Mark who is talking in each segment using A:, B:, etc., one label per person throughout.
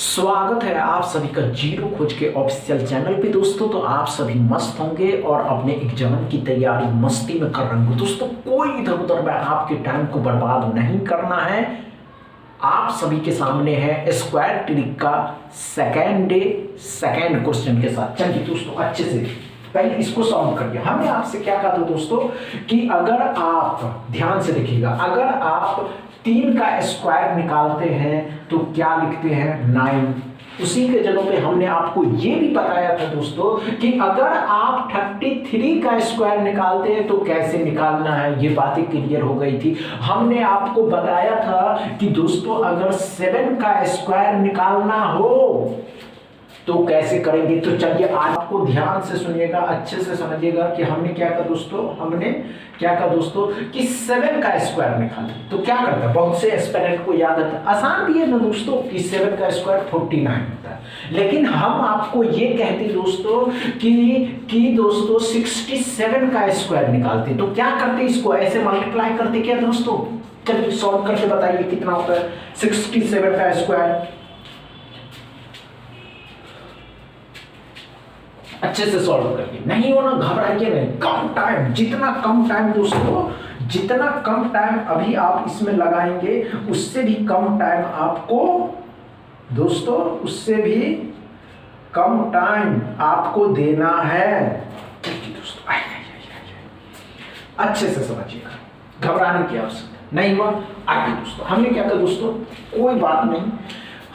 A: स्वागत है आप सभी का जीरो खोज के ऑफिशियल चैनल पे दोस्तों। तो आप सभी मस्त होंगे और अपने एग्जाम की तैयारी मस्ती में कर रहे होंगे दोस्तों। कोई इधर उधर में आपके टाइम को बर्बाद नहीं करना है। आप सभी के सामने है स्क्वायर ट्रिक का सेकेंड डे सेकेंड क्वेश्चन के साथ। चलिए दोस्तों अच्छे से पहले इसको सॉल्व करिए। हमने आपसे क्या कहा था दोस्तों कि अगर आप ध्यान से देखिएगा, अगर आप 3 का स्क्वायर निकालते हैं तो क्या लिखते हैं 9। उसी के जगह पे हमने आपको ये भी बताया था दोस्तों कि अगर आप 33 का स्क्वायर निकालते हैं तो कैसे निकालना है। ये बातें क्लियर हो गई थी। हमने आपको बताया था कि दोस्तों अगर 7 का स्क्वायर निकालना हो तो कैसे करेंगे। तो चलिए आज आपको ध्यान से सुनिएगा, अच्छे से समझिएगा कि हमने क्या कहा दोस्तों। हमने क्या कहा दोस्तों कि 7 का स्क्वायर निकालें तो क्या करता है। बहुत से एस्पिरेंट को याद आता है, आसान भी है ना दोस्तों कि 7 का स्क्वायर 49 होता है। लेकिन हम आपको ये कहते दोस्तों कि दोस्तों 67 का स्क्वायर निकालते तो क्या करते, इसको ऐसे मल्टीप्लाई करते क्या दोस्तों। चलिए सॉल्व करके बताइए कितना होता है 67 का स्क्वायर। अच्छे से सॉल्व करिए, नहीं हो ना घबराइए नहीं। कम टाइम, जितना कम टाइम दोस्तों, जितना कम टाइम अभी आप इसमें लगाएंगे उससे भी कम टाइम आपको दोस्तों, उससे भी कम टाइम आपको देना है। चलिए दोस्तों अच्छे से समझिएगा, घबराने की आवश्यकता नहीं हुआ। आगे दोस्तों हमने क्या कहा दोस्तों, कोई बात नहीं।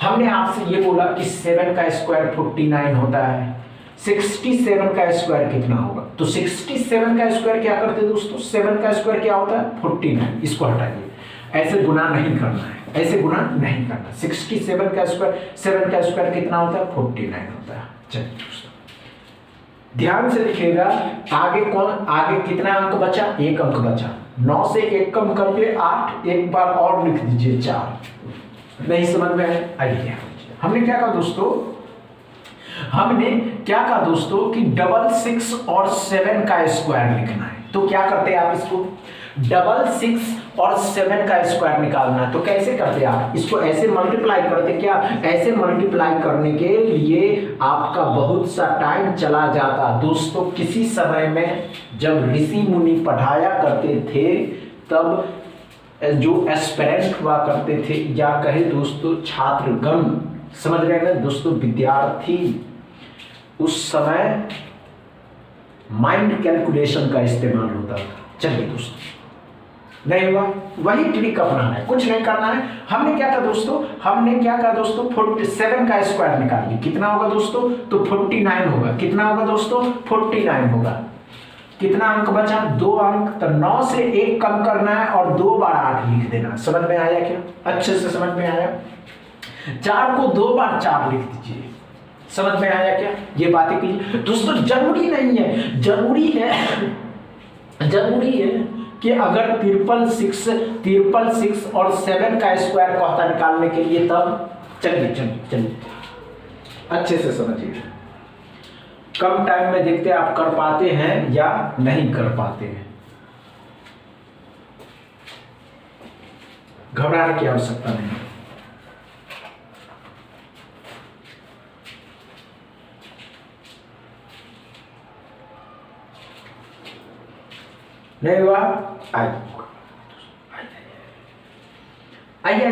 A: हमने आपसे ये बोला कि 7 का स्क्वायर 49 होता है। 67 का स्क्वायर कितना होगा, तो 67 का स्क्वायर क्या करते हैं दोस्तों, 7 का स्क्वायर क्या होता है 49। इसको हटाइए, ऐसे गुना नहीं करना है, ऐसे गुना नहीं करना। 67 का स्क्वायर 7 का स्क्वायर कितना होता है 49 होता है। चलिए दोस्तों ध्यान से लिखिएगा, आगे कितना अंक बचा, 1 अंक बचा। 9 से 1 कम करके 8, एक बार और लिख दीजिए 4। नहीं समझ में आइए। हमने क्या कहा दोस्तों, हमने क्या कहा दोस्तों कि 6 और 7 का स्क्वायर लिखना है। तो क्या करते हैं आप, इसको 6 और 7 का स्क्वायर निकालना है। तो कैसे करते हैं आप, इसको ऐसे मल्टीप्लाई करते। क्या ऐसे मल्टीप्लाई करने के लिए आपका बहुत सा टाइम चला जाता दोस्तों। किसी समय में जब ऋषि मुनि पढ़ाया करते थे तब जो एस्पिरेंट हुआ करते थे, या कहे दोस्तों छात्रगण, समझ रहे हैं दोस्तों, विद्यार्थी, उस समय माइंड कैलकुलेशन का इस्तेमाल होता था। चलिए दोस्तों नहीं हुआ, वही ट्रिक अपनाना है, कुछ नहीं करना है। हमने क्या कहा दोस्तों, हमने क्या कहा दोस्तों 47 का स्क्वायर निकालिए। कितना होगा दोस्तों, तो 49 होगा। कितना होगा दोस्तों 49 होगा। कितना अंक बचा, 2 अंक। तो 9 से 1 कम करना है और 2 बार 8 लिख देना। समझ में आया क्या, अच्छे से समझ में आया। 4 को 2 बार 4 लिख दीजिए। समझ में आया क्या, ये बातें की दोस्तों। जरूरी नहीं है, जरूरी है कि अगर 666 और 7 का स्क्वायर कहता निकालने के लिए, तब चलिए अच्छे से समझिए। कम टाइम में देखते हैं आप कर पाते हैं या नहीं कर पाते हैं। घबराने की आवश्यकता नहीं। नहीं हुआ, आइए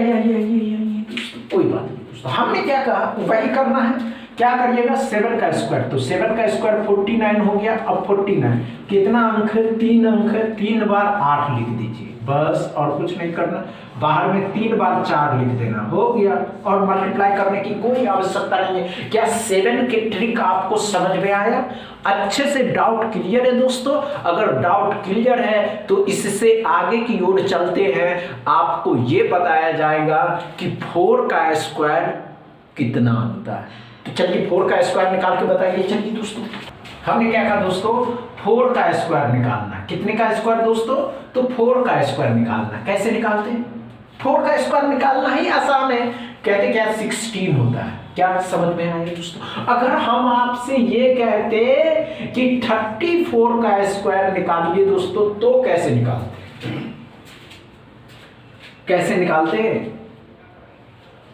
A: दोस्तों, कोई बात नहीं दोस्तों। हमने क्या कहा वही करना है। क्या करिएगा 7 का स्क्वायर, तो 7 का स्क्वायर 49 हो गया। अब 49 कितना अंक है, 3 अंक है। 3 बार 8 लिख दीजिए बस, और कुछ नहीं करना। बाहर में 3 बार 4 लिख देना, हो गया। और मल्टीप्लाई करने की कोई आवश्यकता नहीं है। क्या 7 के ट्रिक आपको समझ में आया, अच्छे से डाउट क्लियर है दोस्तों। अगर डाउट क्लियर है तो इससे आगे की ओर चलते हैं। आपको ये बताया जाएगा कि 4 का स्क्वायर कितना होता है। तो चलिए 4 का स्क्वायर निकाल के बताइए। चलिए दोस्तों हमने क्या कहा दोस्तों, 4 का स्क्वायर निकालना। कितने का स्क्वायर दोस्तों, तो 4 का स्क्वायर निकालना। कैसे निकालते हैं, 4 का स्क्वायर निकालना ही आसान है। कहते क्या 16 होता है। क्या समझ में आएगा दोस्तों। अगर हम आपसे ये कहते कि 34 का स्क्वायर निकालिए दोस्तों, तो कैसे निकालते, कैसे निकालते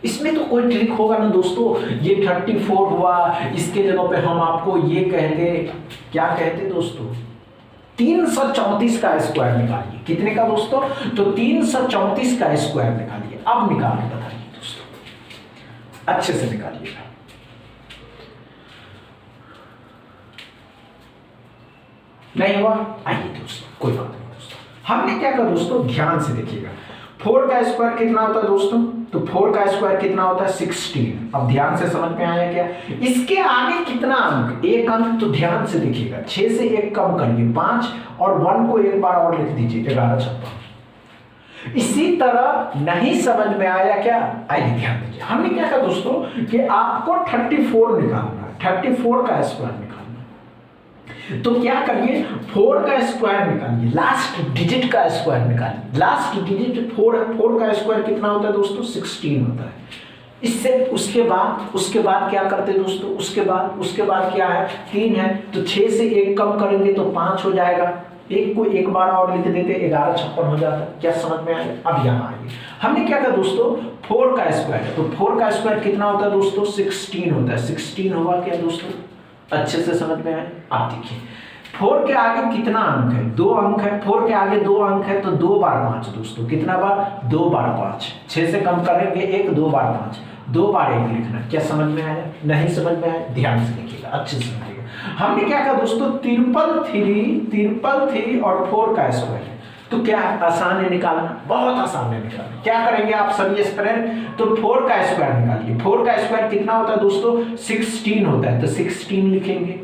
A: इसमें तो कोई ट्रिक होगा ना दोस्तों। ये 34 हुआ, इसके जगह पे हम आपको ये कहते, क्या कहते दोस्तों, 334 का स्क्वायर निकालिए। कितने का दोस्तों? तो 334 का स्क्वायर निकालिए। अब निकाल के बताइए दोस्तों, अच्छे से निकालिएगा। नहीं हुआ? आइए दोस्तों, कोई बात नहीं दोस्तों। हमने क्या कहा दोस्तों, ध्यान से देखिएगा। 4 का स्क्वायर कितना होता है दोस्तों? तो 4 का स्क्वायर कितना होता है? 16। अब ध्यान से समझ में आया क्या? इसके आगे कितना अंक? एक अंक। तो ध्यान से देखिएगा, 6 से 1 कम करिए 5, और 1 को एक बार और लिख दीजिए 11 56। इसी तरह नहीं समझ में आया क्या? आइए ध्यान दीजिए। हमने क्या कहा दोस्तों कि आपको 34 निकालना है, 34 का स्क्वायर निकालना है। तो क्या करिए, 4 का स्क्वायर निकालिए, लास्ट डिजिट का स्क्वायर निकालिए। लास्ट डिजिट 4 है, 4 का स्क्वायर कितना होता है दोस्तों? 16 होता है। इससे उसके बाद क्या करते हैं दोस्तों? उसके बाद क्या है? 3 है, तो 6 से 1 कम करेंगे तो 5 हो जाएगा। एक को एक बार और लिख देते, 11 56 हो जाता। क्या समझ में आया? अब यहाँ आइए, हमने क्या कहा दोस्तों, 4 का स्क्वायर है, तो 4 का स्क्वायर कितना होता है दोस्तों? 16 होता है। 16 हुआ क्या दोस्तों? अच्छे से समझ में आए? आप देखिए, 4 के आगे कितना अंक है? 2 अंक है। 4 के आगे 2 अंक है, तो 2 बार 5 दोस्तों। कितना बार? 2 बार 5। 6 से कम करेंगे 1, 2 बार 5, 2 बार 1 लिखना। क्या समझ में आया? नहीं समझ में आया? ध्यान से देखिएगा, अच्छे से समझिएगा। हमने क्या कहा दोस्तों, 333 और 4 का स्क्वायर है। तो क्या आसान है निकालना? बहुत आसान है निकालना। क्या करेंगे आप सभी स्टूडेंट? तो 4 का स्क्वायर निकालिए। 4 का स्क्वायर कितना होता है दोस्तों? 16 होता है, तो 16 लिखेंगे।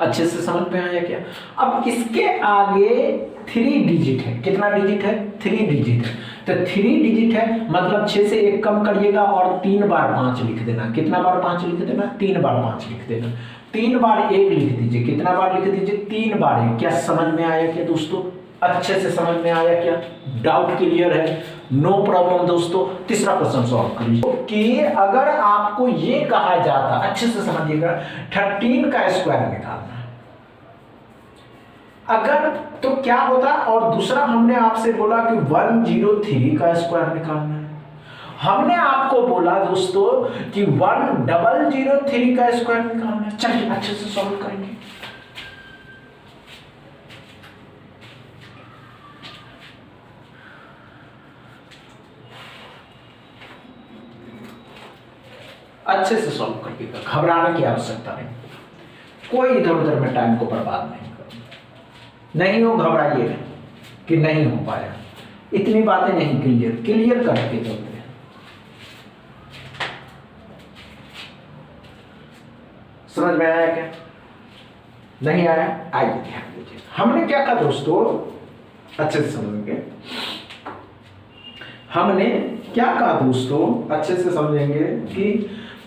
A: अच्छे से समझ में आया क्या? अब इसके आगे 3 डिजिट है। कितना डिजिट है? 3 डिजिट है। तो 3 डिजिट है मतलब 6 से 1 कम करिएगा और 3 बार 5 लिख देना। कितना बार 5 लिख देना? 3 बार 5 लिख देना। 3 बार 1 लिख दीजिए। कितना बार लिख दीजिए? 3 बार 1। क्या समझ में आया क्या दोस्तों? अच्छे से समझ में आया क्या? डाउट क्लियर है? नो प्रॉब्लम दोस्तों। तीसरा क्वेश्चन सॉल्व करिए कि अगर आपको ये कहा जाता, अच्छे से समझिएगा, 13 का स्क्वायर निकालना अगर, तो क्या होता? और दूसरा हमने आपसे बोला कि 103 का स्क्वायर निकालना है। हमने आपको बोला दोस्तों कि 1003 का स्क्वायर निकालना है। चलिए अच्छे से सॉल्व करेंगे। अच्छे से सॉल्व करिएगा, घबराने की आवश्यकता नहीं, कोई इधर उधर में टाइम को बर्बाद नहीं करना। नहीं हो घबराइए कि नहीं हो पाया, इतनी बातें नहीं, क्लियर करके चलते हैं। समझ में आया क्या? नहीं आया? आइए ध्यान दीजिए। हमने क्या कहा दोस्तों, अच्छे से समझेंगे। हमने क्या कहा दोस्तों, अच्छे से समझेंगे कि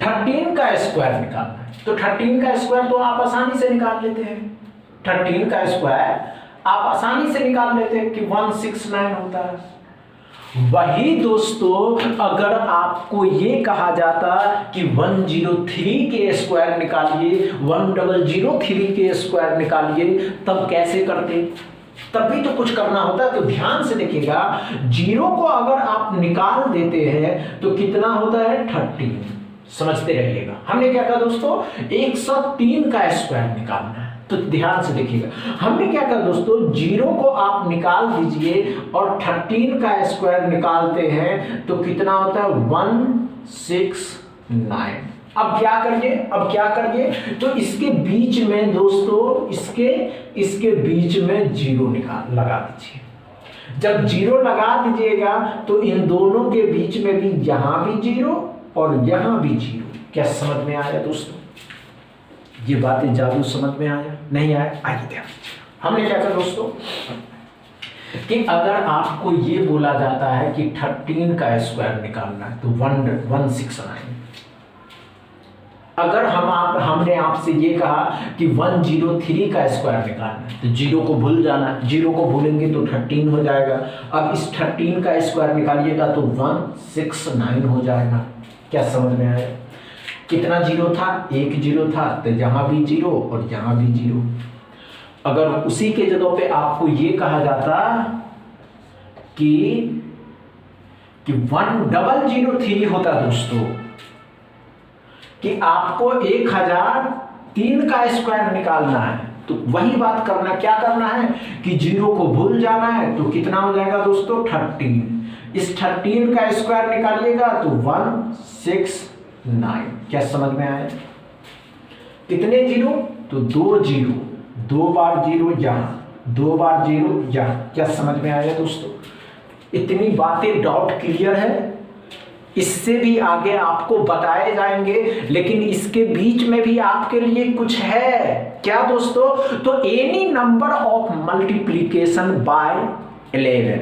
A: 13 का स्क्वायर निकालना है। तो 13 का स्क्वायर तो आप आसानी से निकाल लेते हैं। 13 का स्क्वायर आप आसानी से निकाल लेते हैं कि 169 होता है। वही दोस्तों अगर आपको ये कहा जाता कि 103 के स्क्वायर निकालिए, 1003 के स्क्वायर निकालिए, तब कैसे करते? तब भी तो कुछ करना होता है। तो ध्यान से देखिएगा, 0 को अगर आप निकाल देते हैं तो कितना होता है? 13। समझते रहिएगा। हमने क्या कहा दोस्तों, 103 का स्क्वायर निकालना है। तो ध्यान से देखिएगा, हमने क्या कहा दोस्तों, 0 को आप निकाल दीजिए और 13 का स्क्वायर निकालते हैं तो कितना होता है? 169। अब क्या करिए, तो इसके बीच में दोस्तों, इसके बीच में 0 लगा दीजिए। जब 0 लगा दीजिएगा तो इन दोनों के बीच में भी, यहां भी 0 और यहां भी 0। क्या समझ में आया दोस्तों? ये बातें जादू समझ में आया? नहीं आया? आइए ध्यान। हमने क्या कहा दोस्तों कि अगर आपको ये बोला जाता है कि 13 का स्क्वायर निकालना है तो 169। अगर हमने आपसे ये कहा कि 103 का स्क्वायर निकालना है तो 0 को भूल जाना, 0 को भूलेंगे तो 13 हो जाएगा। अब इस 13 का स्क्वायर निकालिएगा तो 169 हो जाएगा। क्या समझ में आया? कितना 0 था? 1 0 था, तो यहाँ भी 0 और यहाँ भी 0। अगर उसी के जगह पे आपको ये कहा जाता कि कि 1003 होता दोस्तों, कि आपको 1003 का स्क्वायर निकालना है, तो वही बात करना, क्या करना है कि 0 को भूल जाना है। तो कितना हो जाएगा दोस्तों 13। इस 13 का स्क्वायर निकालिएगा तो 169। क्या समझ में आया? कितने जीरो? तो 2 जीरो, 2 बार जीरो यहाँ, 2 बार जीरो यहाँ। क्या समझ में आया दोस्तों? इतनी बातें डाउट क्लियर है? इससे भी आगे आपको बताए जाएंगे, लेकिन इसके बीच में भी आपके लिए कुछ है। क्या दोस्तों? तो any number of multiplication bye 11।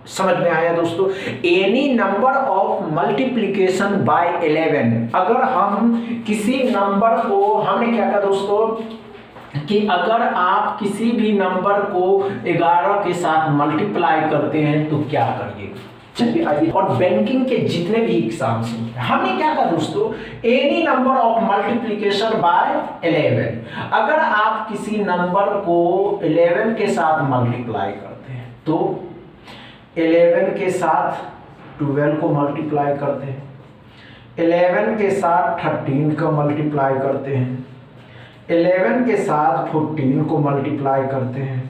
A: समझ में आया दोस्तों? Any number of multiplication bye 11। अगर हम किसी नंबर को, हमने क्या कहा दोस्तों कि अगर आप किसी भी नंबर को 11 के साथ मल्टीप्लाई करते हैं तो क्या करिएगा? चलिए आइए। और बैंकिंग के जितने भी एग्जाम्स हैं, हमने क्या कहा दोस्तों, any number of multiplication bye 11। अगर आप किसी नंबर को 11 के साथ मल्टीप्लाई करते हैं तो 11 के साथ 12 को मल्टीप्लाई करते हैं, 11 के साथ 13 को मल्टीप्लाई करते हैं, 11 के साथ 14 को मल्टीप्लाई करते हैं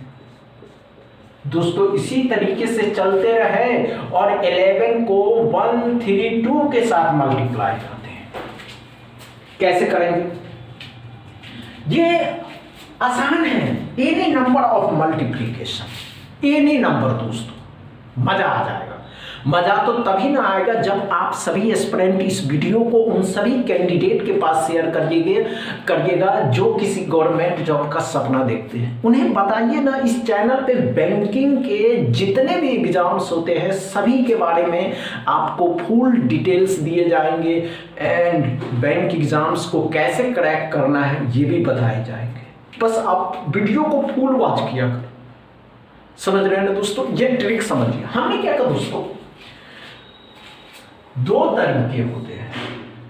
A: दोस्तों। इसी तरीके से चलते रहे और 11 को 132 के साथ मल्टीप्लाई करते हैं। कैसे करेंगे? ये आसान है। Any number of multiplication, any number दोस्तों, मजा आ जाएगा। मजा तो तभी ना आएगा जब आप सभी एस्पिरेंट इस वीडियो को उन सभी कैंडिडेट के पास शेयर करिएगा जो किसी गवर्नमेंट जॉब का सपना देखते हैं। उन्हें बताइए ना, इस चैनल पे बैंकिंग के जितने भी एग्जाम्स होते हैं सभी के बारे में आपको फुल डिटेल्स दिए जाएंगे, एंड बैंक एग्जाम्स को कैसे क्रैक करना है ये भी बताए जाएंगे। बस आप वीडियो को फुल वॉच किया करें। समझ रहे हैं ना दोस्तों? ये ट्रिक समझिए। हमने क्या कहा दोस्तों, 2 तरीके होते हैं।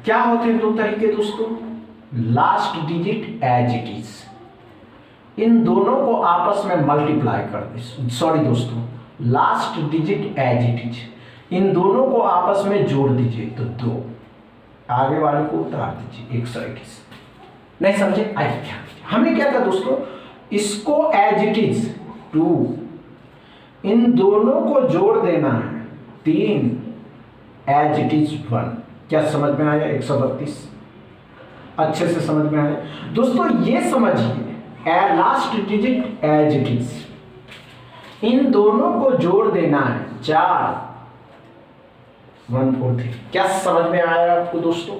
A: क्या होते हैं 2 तरीके दोस्तों? Last digit as it is, इन दोनों को आपस में मल्टीप्लाई कर दे। सॉरी दोस्तों, last digit as it is, इन दोनों को आपस में जोड़ दीजिए तो 2, आगे वाले को उतार दीजिए 121। नहीं समझे? आइए क्या हमने क्या कहा दोस्तों, इसको एज इट इज 2, इन दोनों को जोड़ देना है 3, एज इट इज 1। क्या समझ में आया? 132। अच्छे से समझ में आया दोस्तों? ये समझिए, last digit as it is, इन दोनों को जोड़ देना है 4, 143। क्या समझ में आया आपको दोस्तों?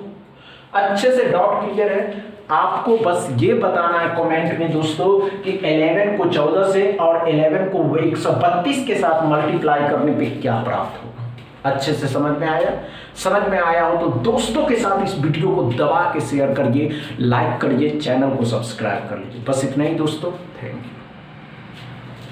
A: अच्छे से डाउट क्लियर है? आपको बस ये बताना है कमेंट में दोस्तों कि 11 को 14 से और 11 को 132 के साथ मल्टीप्लाई करने पे क्या प्राप्त होगा। अच्छे से समझ में आया? समझ में आया हो तो दोस्तों के साथ इस वीडियो को दबा के शेयर करिए, लाइक करिए, चैनल को सब्सक्राइब कर लीजिए। बस इतना ही दोस्तों, थैंक यू।